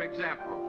example.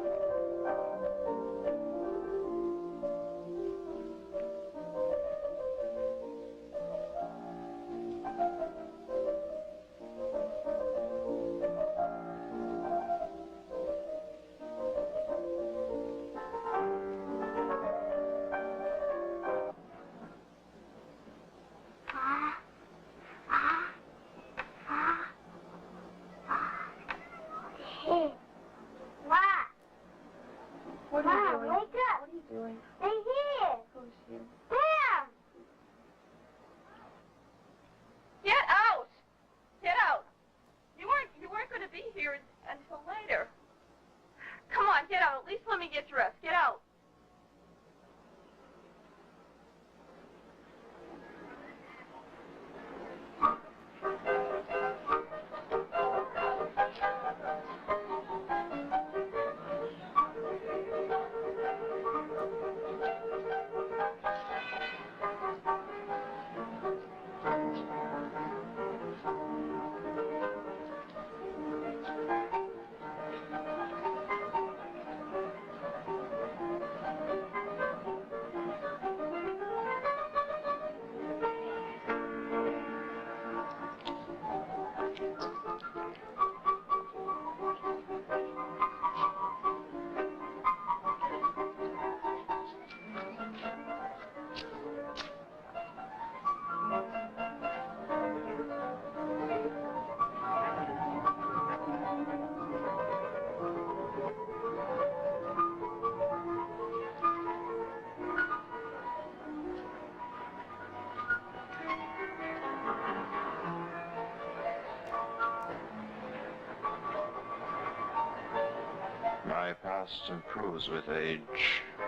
My past improves with age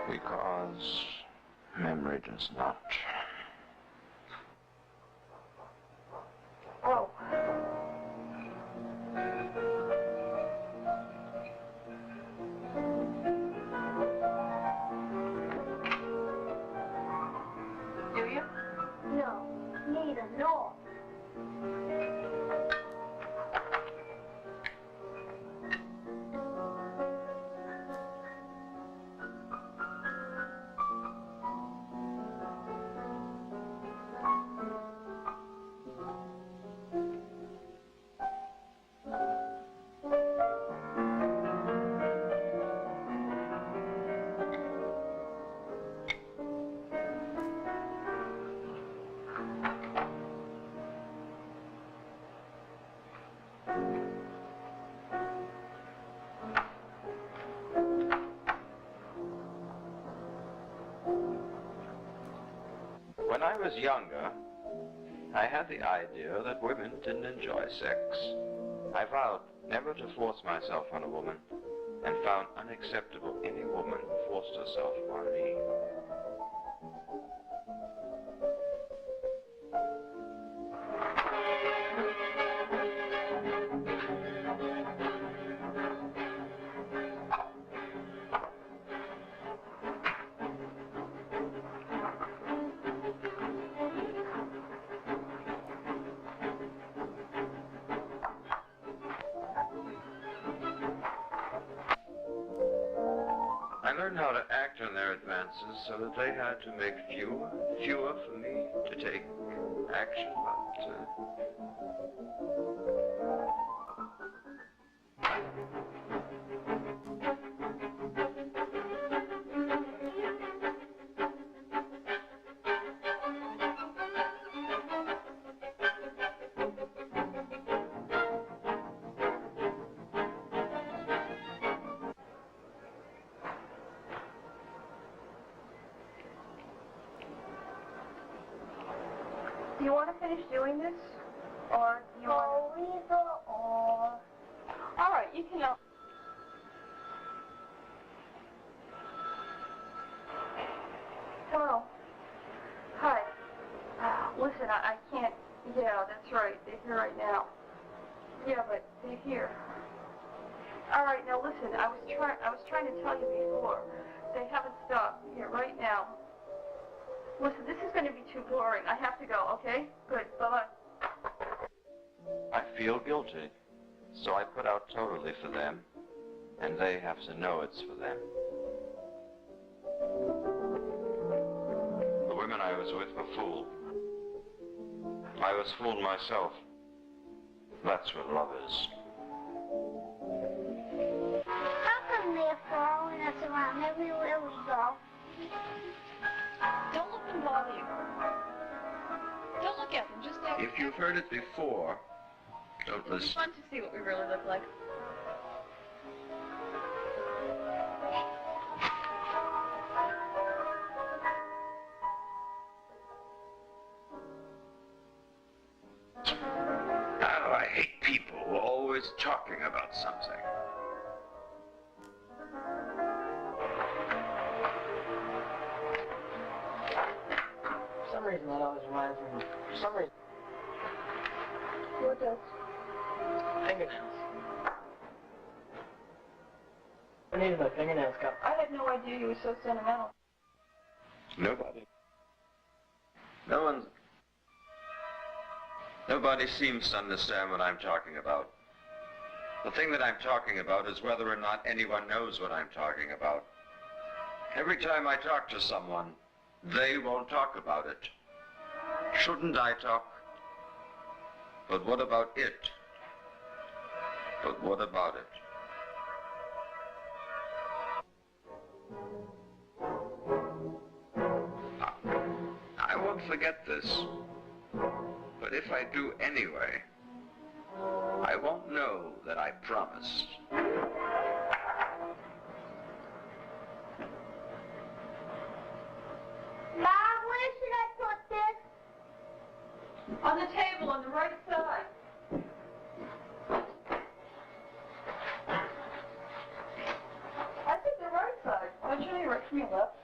because memory does not. Oh. Do you? No, neither nor. When I was younger, I had the idea that women didn't enjoy sex. I vowed never to force myself on a woman, and found unacceptable any woman who forced herself on me. I learned how to act on their advances so that they had to make fewer for me to take action, Do you want to finish doing this? Or do you want to... Either or. All right, you can... Hello. Hi. Listen, I can't... Yeah, that's right. They're here right now. Yeah, but they're here. All right, now listen. I was trying to tell you before. They haven't stopped. Here right now. Listen, this is going to be too boring. I have to go, okay? Good. Bye-bye. I feel guilty, so I put out totally for them. and they have to know it's for them. The women I was with were fooled. I was fooled myself. That's what love is. How come they're following us around everywhere we go? Don't let them bother you. Don't look at them, just act. If you've heard it before, don't It's listen. fun to see what we really look like. Oh, I hate people who are always talking about something. For some reason that always reminds me. For some reason. What does? Fingernails. I needed my fingernails cut. I had no idea you were so sentimental. Nobody seems to understand what I'm talking about. The thing that I'm talking about is whether or not anyone knows what I'm talking about. Every time I talk to someone, they won't talk about it. Shouldn't I talk? But what about it? But what about it? I won't forget this. But if I do anyway, I won't know that I promised. Mom, where should I put this? On the table on the right side. I think the right side. Don't you need right from your left?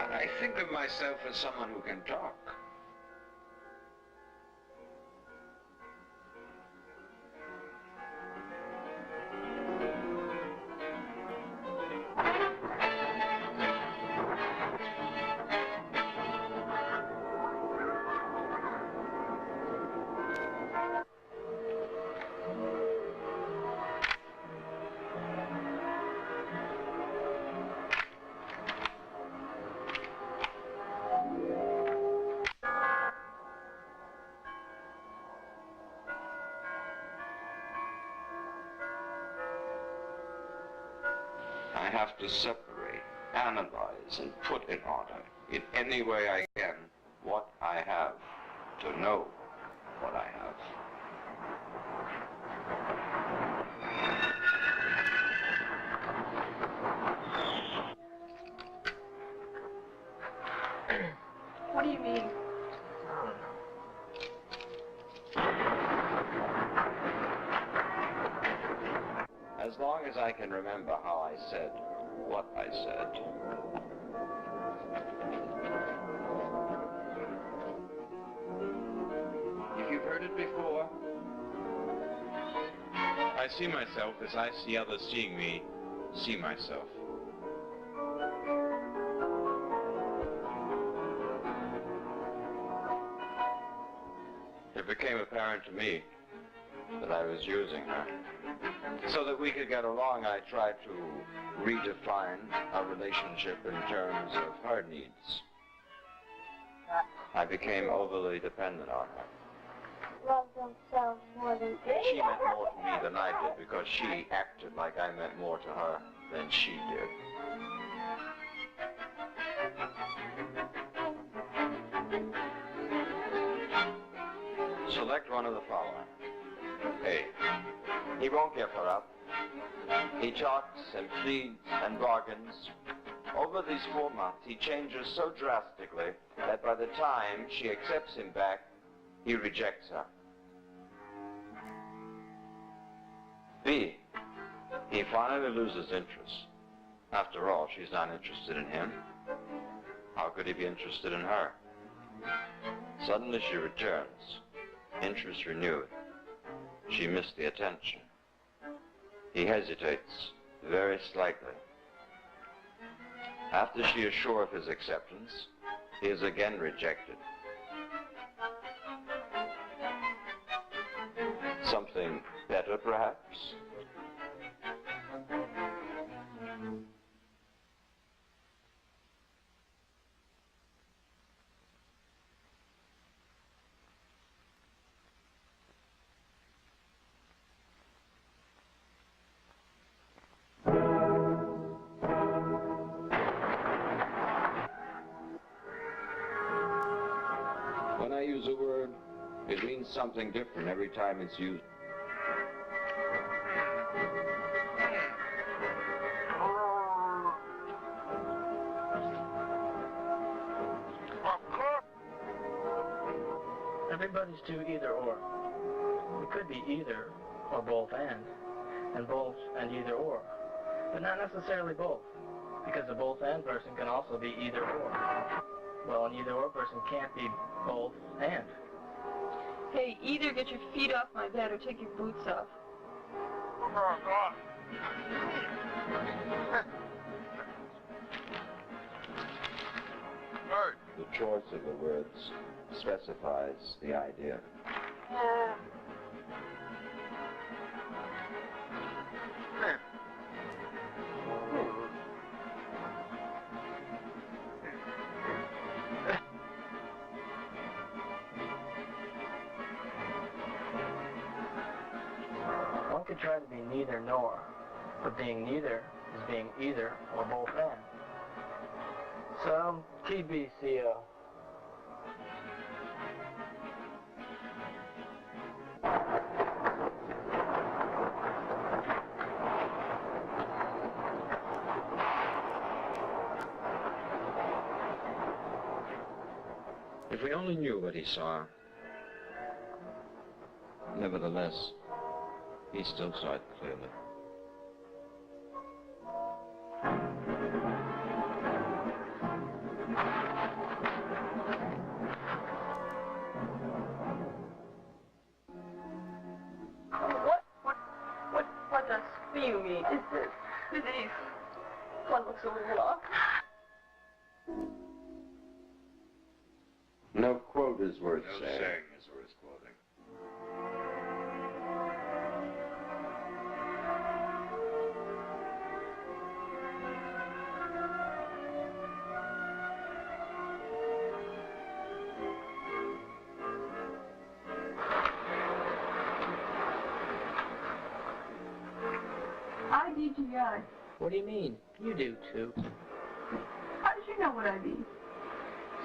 I think of myself as someone who can talk. I have to separate, analyze, and put in order, in any way I can, what I have, to know what I have. What do you mean? As long as I can remember how I said what I said. If you've heard it before, I see myself as I see others seeing me see myself. It became apparent to me that I was using her. So that we could get along, I tried to redefine our relationship in terms of her needs. I became overly dependent on her. Love themselves more than She meant more to me than I did because she acted like I meant more to her than she did. Select one of the following. A. He won't give her up. He talks and pleads and bargains. Over these 4 months, he changes so drastically that by the time she accepts him back, he rejects her. B. He finally loses interest. After all, she's not interested in him. How could he be interested in her? Suddenly she returns, interest renewed. She missed the attention. He hesitates, very slightly. After she is sure of his acceptance, he is again rejected. Something better, perhaps? When I use a word, it means something different every time it's used. Everybody's too either or. It could be either or both and both and either or. But not necessarily both, because a both and person can also be either or. Well, an either or person can't be both and. Hey, either get your feet off my bed or take your boots off. Oh, God. The choice of the words specifies the idea. One could try to be neither nor, but being neither is being either or both and. So, TBCO. If we only knew what he saw. Nevertheless, he still saw it clearly. What does spew mean? Is this disease? One looks a little off. No quote is worth saying. is worth quoting. IDGI. What do you mean? You do too. How did you know what I mean?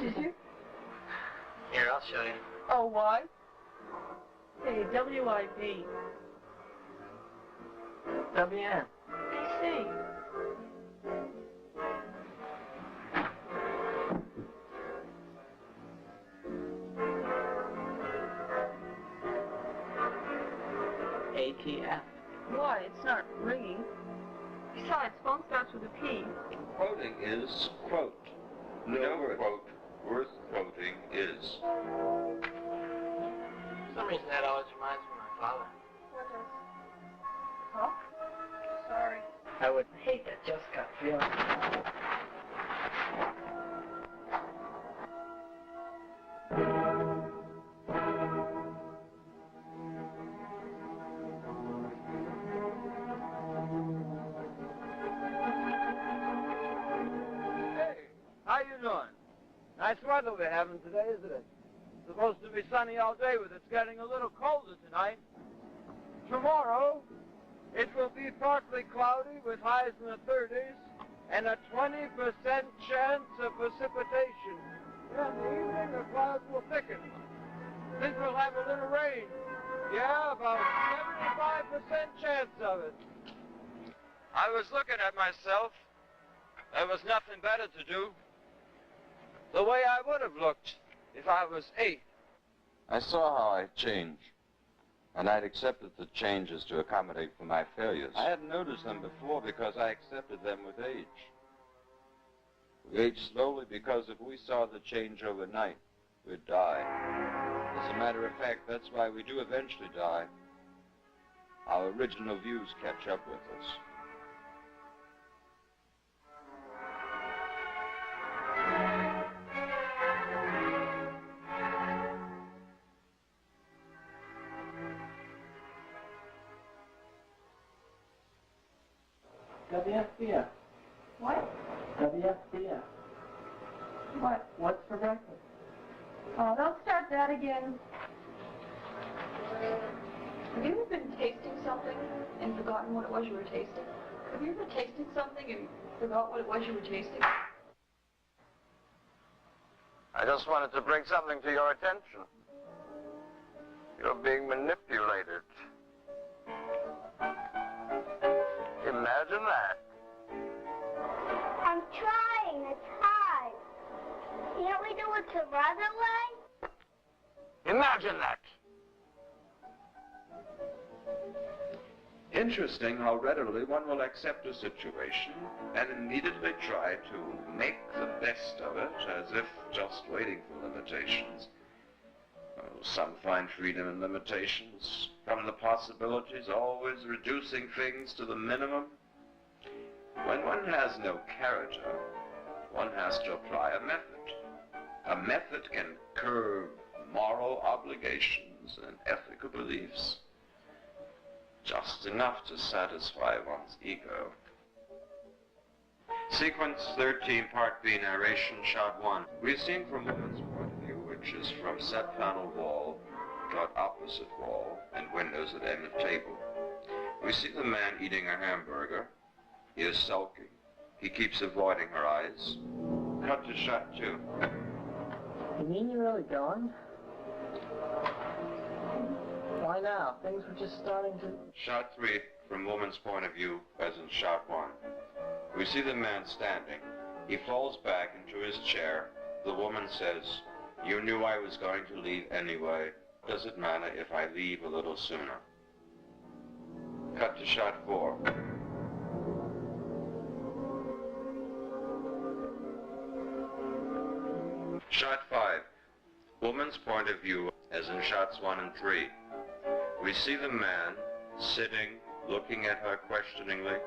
Did you? Here, I'll show you. Oh, why? Hey, WIB. WN. BC. ATF. Why? It's not ringing. Besides, phone starts with a P. Quoting is quote. No quote worth quoting is. For some reason, that always reminds me of my father. What does? Huh? Sorry. I would hate that just cut feeling. How you doing? Nice weather we're having today, isn't it? Supposed to be sunny all day, but it's getting a little colder tonight. Tomorrow, it will be partly cloudy with highs in the 30s and a 20% chance of precipitation. Yeah, in the evening, the clouds will thicken. Think we'll have a little rain. Yeah, about 75% chance of it. I was looking at myself. There was nothing better to do. The way I would have looked if I was 8. I saw how I changed, and I'd accepted the changes to accommodate for my failures. I hadn't noticed them before because I accepted them with age. We age slowly because if we saw the change overnight, we'd die. As a matter of fact, that's why we do eventually die. our original views catch up with us. WFBF. What? WFBF. What? What's for breakfast? Oh, don't start that again. Have you ever been tasting something and forgotten what it was you were tasting? Have you ever tasted something and forgot what it was you were tasting? I just wanted to bring something to your attention. You're being manipulated. Imagine that. I'm trying. It's hard. Can't we do it some other way? Imagine that. Interesting how readily one will accept a situation and immediately try to make the best of it as if just waiting for limitations. Some find freedom in limitations, from the possibilities, always reducing things to the minimum. When one has no character, one has to apply a method. A method can curb moral obligations and ethical beliefs, just enough to satisfy one's ego. Sequence 13, Part B, narration, shot 1. We've seen from woman's point of view, which is from set panel wall, got opposite wall, and windows at end of table. We see the man eating a hamburger. He is sulking. He keeps avoiding her eyes. Cut to shot 2. You mean you're really going? Why now? Things were just starting to... Shot 3, from woman's point of view, as in shot 1. We see the man standing. He falls back into his chair. The woman says, "You knew I was going to leave anyway. Does it matter if I leave a little sooner?" Cut to shot 4. Shot 5. Woman's point of view, as in shots 1 and 3. We see the man sitting, looking at her questioningly,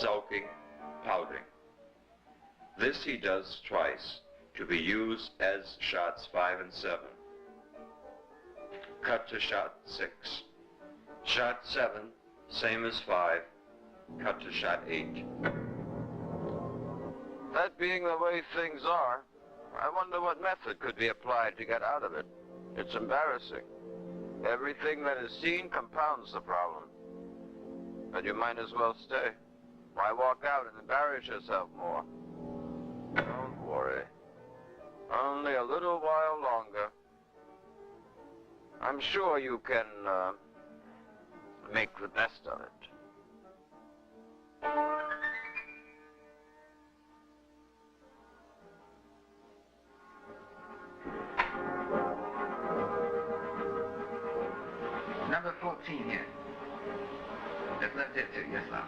sulking, pouting. This he does twice, to be used as shots 5 and 7. Cut to shot 6. Shot 7, same as 5. Cut to shot 8. That being the way things are, I wonder what method could be applied to get out of it. It's embarrassing. Everything that is seen compounds the problem. But you might as well stay. Why walk out and embarrass yourself more? Don't worry. Only a little while longer. I'm sure you can make the best of it. Number 14 here. That's left it too, yes, sir.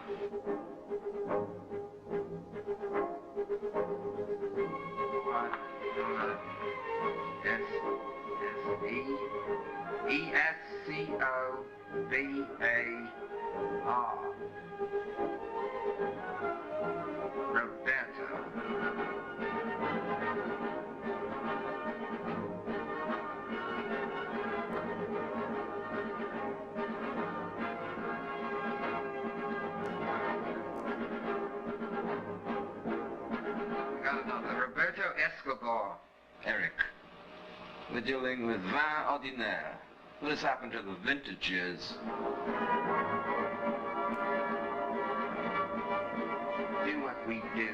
What? E-S-C-O-B-A-R. Roberto. Roberto Escobar. Eric, we're dealing with vin ordinaire. What has happened to the vintages? Do what we do.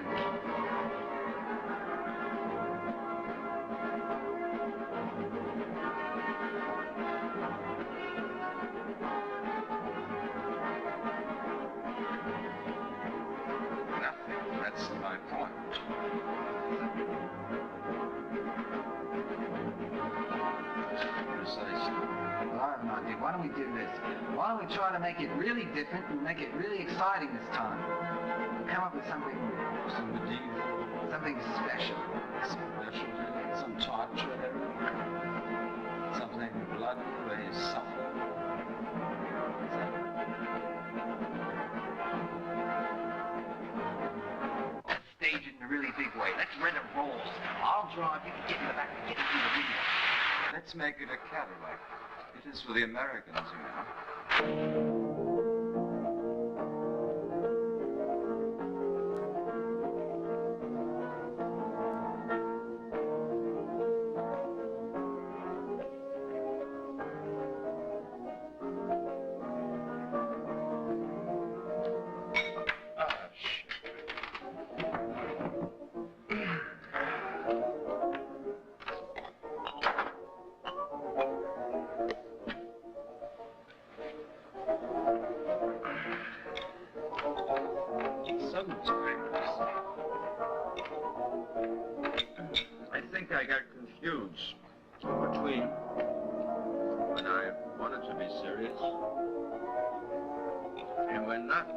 Nothing. That's my point. Precisely. Well, I have an idea. Why don't we do this? Why don't we try to make it really different and make it really exciting this time? Come up with something Some medieval, something special. special, some torture, something bloody where you suffer. way. Let's rent a Rolls. I'll drive. You can get in the back and get into the window. Let's make it a Cadillac. It is for the Americans, you know. I think I got confused between when I wanted to be serious and when not.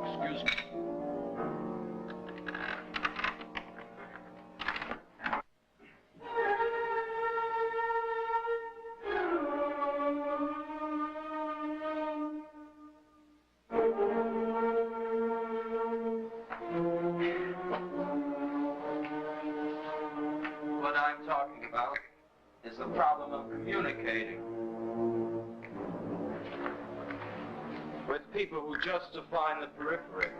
Excuse me. What I'm talking about is the problem of communicating with people who just define the periphery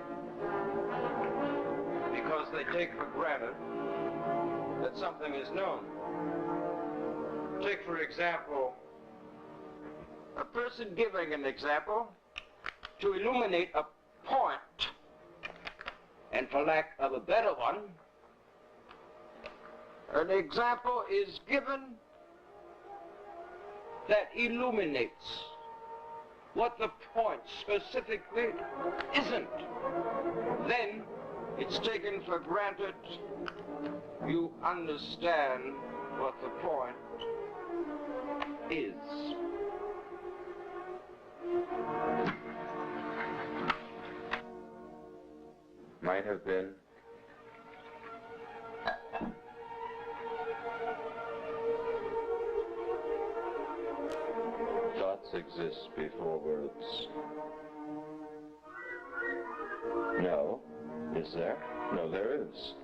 because they take for granted that something is known. Take, for example, a person giving an example to illuminate a point, and for lack of a better one, an example is given that illuminates what the point specifically isn't. Then it's taken for granted you understand what the point is. Might have been. Thoughts exist before words. No. Is there? No, there is.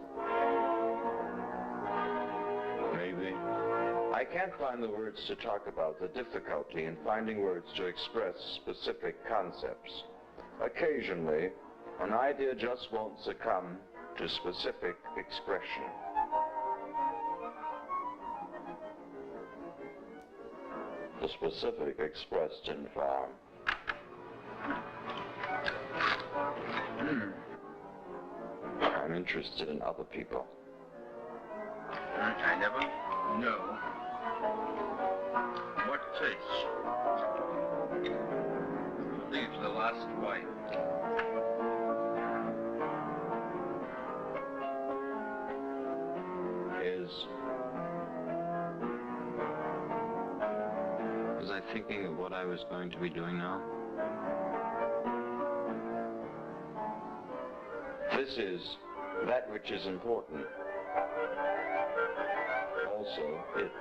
Maybe. I can't find the words to talk about the difficulty in finding words to express specific concepts. Occasionally, an idea just won't succumb to specific expression. The specific expressed in form. I'm interested in other people. I never know what face leaves the last bite. Was I thinking of what I was going to be doing now? This is that which is important. Also, it.